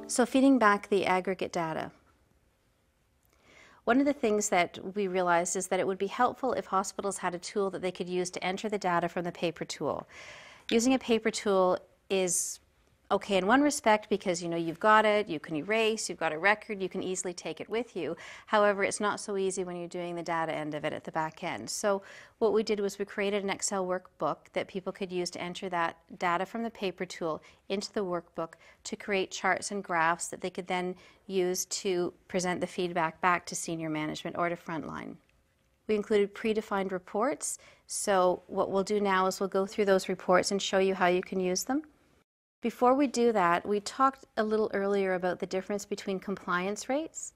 So feeding back the aggregate data. One of the things that we realized is that it would be helpful if hospitals had a tool that they could use to enter the data from the paper tool. Using a paper tool is okay in one respect because you've got it, you can erase, you've got a record, you can easily take it with you. However, it's not so easy when you're doing the data end of it at the back end. So what we did was we created an Excel workbook that people could use to enter that data from the paper tool into the workbook to create charts and graphs that they could then use to present the feedback back to senior management or to frontline. We included predefined reports, so what we'll do now is we'll go through those reports and show you how you can use them. Before we do that, we talked a little earlier about the difference between compliance rates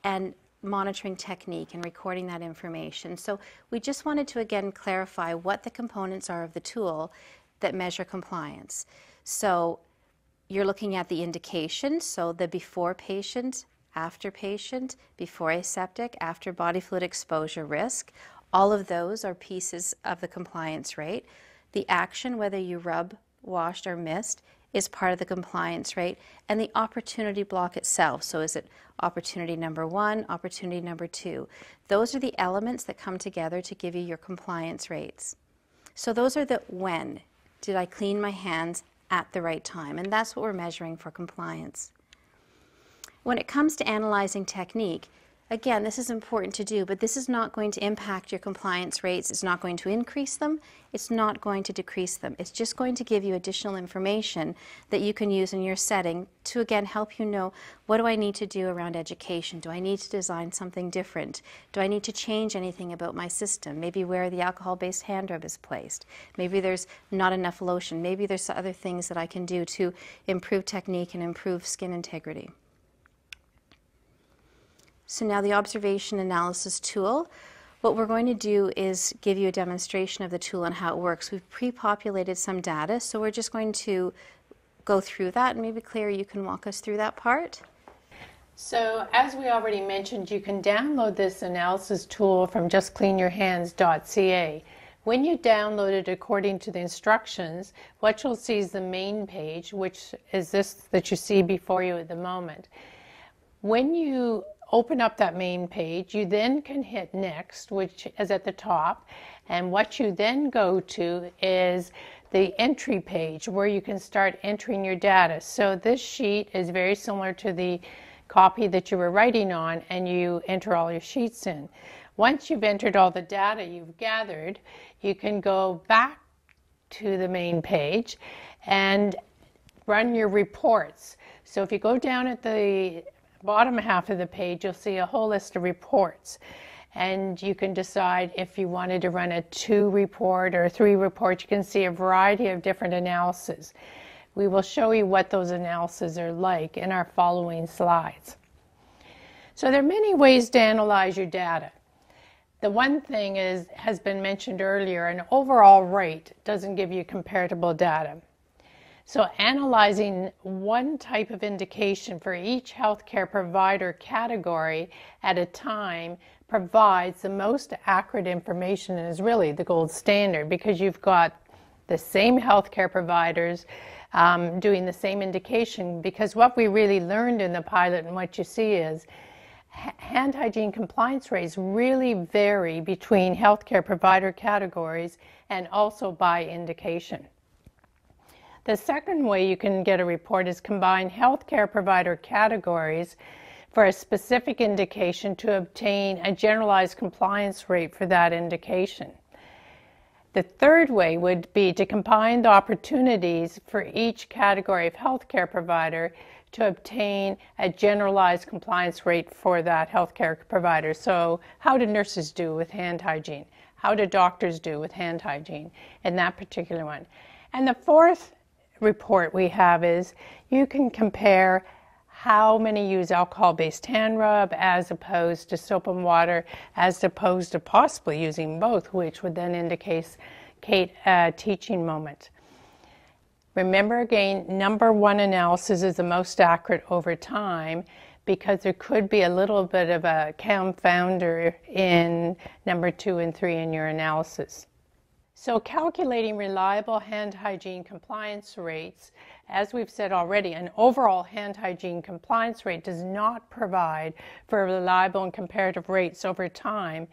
and monitoring technique and recording that information. So we just wanted to again clarify what the components are of the tool that measure compliance. So you're looking at the indication, so the before patient, after patient, before aseptic, after body fluid exposure risk. All of those are pieces of the compliance rate. The action, whether you rub, washed, or missed, is part of the compliance rate, and the opportunity block itself. So is it opportunity number 1, opportunity number 2? Those are the elements that come together to give you your compliance rates. So those are the when. Did I clean my hands at the right time? And that's what we're measuring for compliance. When it comes to analyzing technique, again, this is important to do, but this is not going to impact your compliance rates. It's not going to increase them. It's not going to decrease them. It's just going to give you additional information that you can use in your setting to, again, help you know, what do I need to do around education? Do I need to design something different? Do I need to change anything about my system? Maybe where the alcohol-based hand rub is placed. Maybe there's not enough lotion. Maybe there's other things that I can do to improve technique and improve skin integrity. So now the observation analysis tool, what we're going to do is give you a demonstration of the tool and how it works. We've pre-populated some data, so we're just going to go through that, and maybe Claire, you can walk us through that part. So as we already mentioned, you can download this analysis tool from justcleanyourhands.ca. When you download it according to the instructions, what you'll see is the main page, which is this that you see before you at the moment. When you open up that main page, you then can hit next, which is at the top, and what you then go to is the entry page where you can start entering your data. So this sheet is very similar to the copy that you were writing on, and you enter all your sheets in. Once you've entered all the data you've gathered, you can go back to the main page and run your reports. So if you go down at the bottom half of the page, you'll see a whole list of reports, and you can decide if you wanted to run a 2 report or a 3 report. You can see a variety of different analyses. We will show you what those analyses are like in our following slides. So there are many ways to analyze your data. The one thing has been mentioned earlier, an overall rate doesn't give you comparable data. So analyzing one type of indication for each healthcare provider category at a time provides the most accurate information and is really the gold standard, because you've got the same healthcare providers doing the same indication. Because what we really learned in the pilot and what you see is hand hygiene compliance rates really vary between healthcare provider categories and also by indication. The second way you can get a report is combine healthcare provider categories for a specific indication to obtain a generalized compliance rate for that indication. The third way would be to combine the opportunities for each category of healthcare provider to obtain a generalized compliance rate for that healthcare provider. So how do nurses do with hand hygiene? How do doctors do with hand hygiene in that particular one? And the fourth report we have is you can compare how many use alcohol-based hand rub as opposed to soap and water, as opposed to possibly using both, which would then indicate a teaching moment. Remember again, number one analysis is the most accurate over time, because there could be a little bit of a confounder in number 2 and 3 in your analysis. So calculating reliable hand hygiene compliance rates, as we've said already, an overall hand hygiene compliance rate does not provide for reliable and comparative rates over time,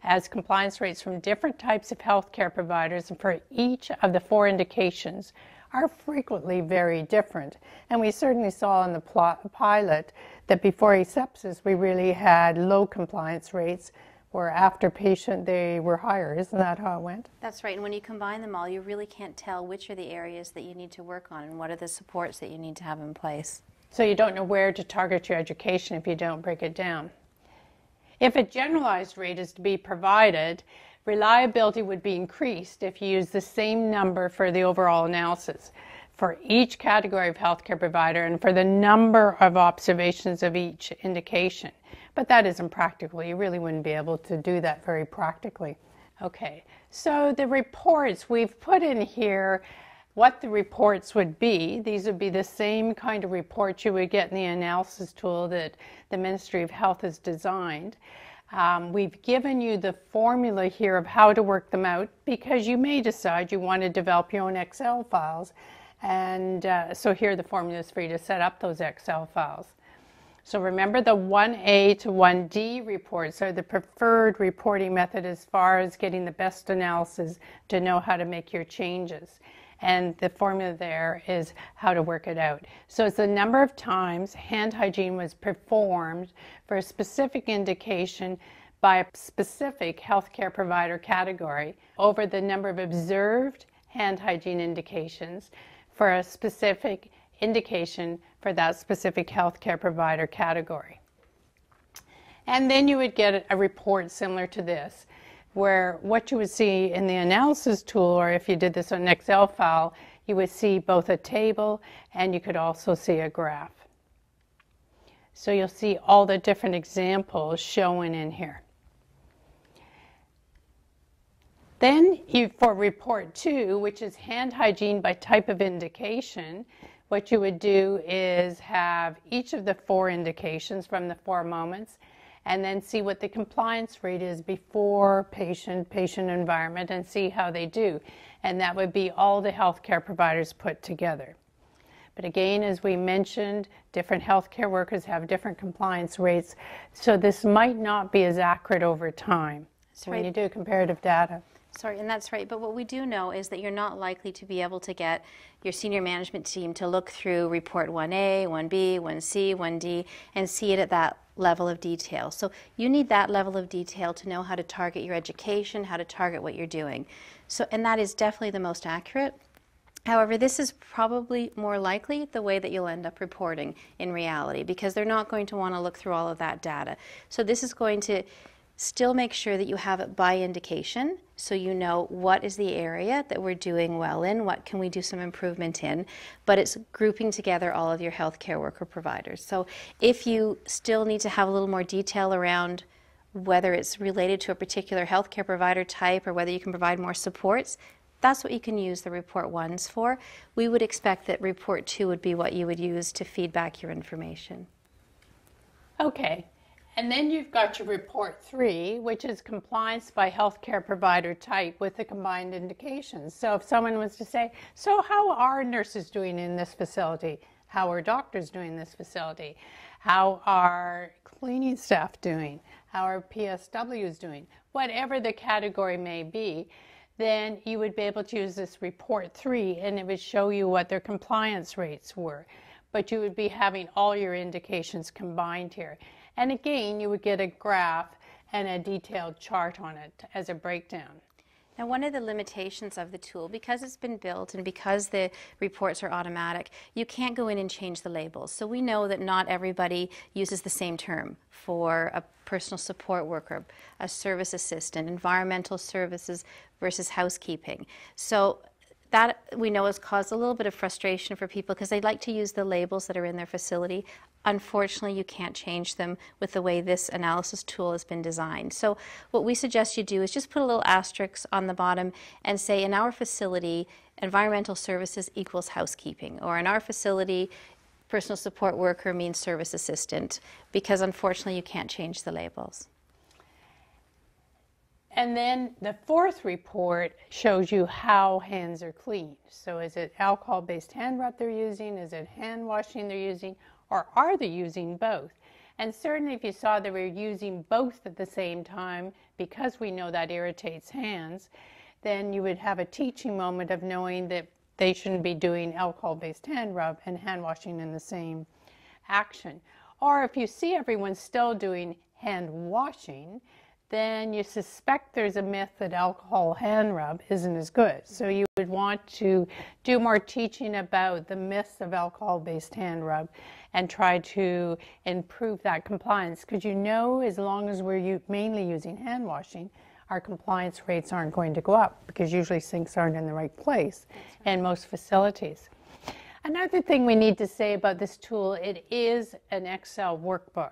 as compliance rates from different types of healthcare providers and for each of the 4 indications are frequently very different. And we certainly saw in the pilot that before asepsis we really had low compliance rates, where after patient they were higher. Isn't that how it went? That's right. And when you combine them all, you really can't tell which are the areas that you need to work on and what are the supports that you need to have in place. So you don't know where to target your education if you don't break it down. If a generalized rate is to be provided, reliability would be increased if you use the same number for the overall analysis for each category of healthcare provider and for the number of observations of each indication. But that isn't practical. You really wouldn't be able to do that very practically. Okay, so the reports, we've put in here what the reports would be. These would be the same kind of reports you would get in the analysis tool that the Ministry of Health has designed. We've given you the formula here of how to work them out, because you may decide you want to develop your own Excel files. And so here are the formulas for you to set up those Excel files. So remember, the 1A to 1D reports are the preferred reporting method as far as getting the best analysis to know how to make your changes. And the formula there is how to work it out. So it's the number of times hand hygiene was performed for a specific indication by a specific healthcare provider category over the number of observed hand hygiene indications for a specific indication for that specific healthcare provider category. And then you would get a report similar to this, where what you would see in the analysis tool, or if you did this on an Excel file, you would see both a table and you could also see a graph. So you'll see all the different examples shown in here. Then for report 2, which is hand hygiene by type of indication, what you would do is have each of the 4 indications from the 4 moments and then see what the compliance rate is before patient environment, and see how they do. And that would be all the healthcare providers put together. But again, as we mentioned, different healthcare workers have different compliance rates, so this might not be as accurate over time. So when you do comparative data. Sorry, and that's right. But what we do know is that you're not likely to be able to get your senior management team to look through report 1A, 1B, 1C, 1D, and see it at that level of detail. So you need that level of detail to know how to target your education, how to target what you're doing. So, and that is definitely the most accurate. However, this is probably more likely the way that you'll end up reporting in reality, because they're not going to want to look through all of that data. So this is going to still make sure that you have it by indication, so you know what is the area that we're doing well in, what can we do some improvement in, but it's grouping together all of your healthcare worker providers. So if you still need to have a little more detail around whether it's related to a particular healthcare provider type or whether you can provide more supports, that's what you can use the report 1s for. We would expect that report 2 would be what you would use to feed back your information. Okay. And then you've got your report 3, which is compliance by healthcare provider type with the combined indications. So if someone was to say, so how are nurses doing in this facility? How are doctors doing in this facility? How are cleaning staff doing? How are PSWs doing? Whatever the category may be, then you would be able to use this report 3 and it would show you what their compliance rates were. But you would be having all your indications combined here. And again, you would get a graph and a detailed chart on it as a breakdown. Now, one of the limitations of the tool, because it's been built and because the reports are automatic, you can't go in and change the labels. So we know that not everybody uses the same term for a personal support worker, a service assistant, environmental services versus housekeeping. So that we know has caused a little bit of frustration for people because they like to use the labels that are in their facility. Unfortunately, you can't change them with the way this analysis tool has been designed. So what we suggest you do is just put a little asterisk on the bottom and say, in our facility, environmental services equals housekeeping, or in our facility, personal support worker means service assistant, because unfortunately you can't change the labels. And then the fourth report shows you how hands are cleaned. So is it alcohol-based hand rub they're using? Is it hand washing they're using? Or are they using both? And certainly if you saw they were using both at the same time, because we know that irritates hands, then you would have a teaching moment of knowing that they shouldn't be doing alcohol-based hand rub and hand washing in the same action. Or if you see everyone still doing hand washing, then you suspect there's a myth that alcohol hand rub isn't as good. So you would want to do more teaching about the myths of alcohol-based hand rub and try to improve that compliance. Because you know, as long as we're mainly using hand washing, our compliance rates aren't going to go up, because usually sinks aren't in the right place in most facilities. Another thing we need to say about this tool, it is an Excel workbook.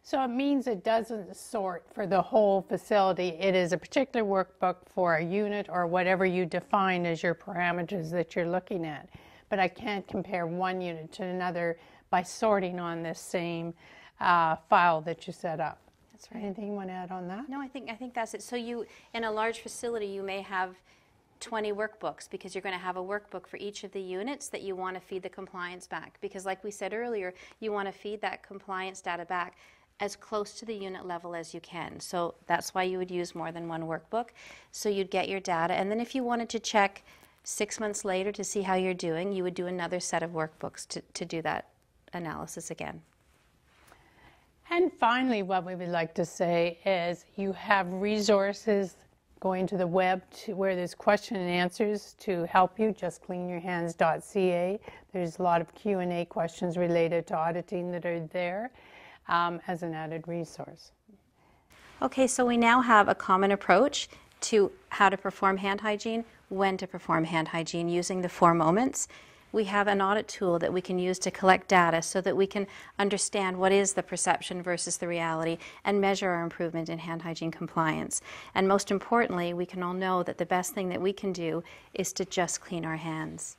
So it means it doesn't sort for the whole facility. It is a particular workbook for a unit or whatever you define as your parameters that you're looking at. But I can't compare one unit to another by sorting on this same file that you set up. That's right. Anything you want to add on that? No, I think that's it. So you, in a large facility, you may have 20 workbooks, because you're going to have a workbook for each of the units that you want to feed the compliance back. Because like we said earlier, you want to feed that compliance data back as close to the unit level as you can. So that's why you would use more than one workbook. So you'd get your data, and then if you wanted to check 6 months later to see how you're doing, you would do another set of workbooks to do that analysis again. And finally, what we would like to say is you have resources going to the web where there's question and answers to help you, justcleanyourhands.ca. There's a lot of Q&A questions related to auditing that are there as an added resource. Okay, so we now have a common approach to how to perform hand hygiene, when to perform hand hygiene using the 4 moments. We have an audit tool that we can use to collect data so that we can understand what is the perception versus the reality and measure our improvement in hand hygiene compliance. And most importantly, we can all know that the best thing that we can do is to just clean our hands.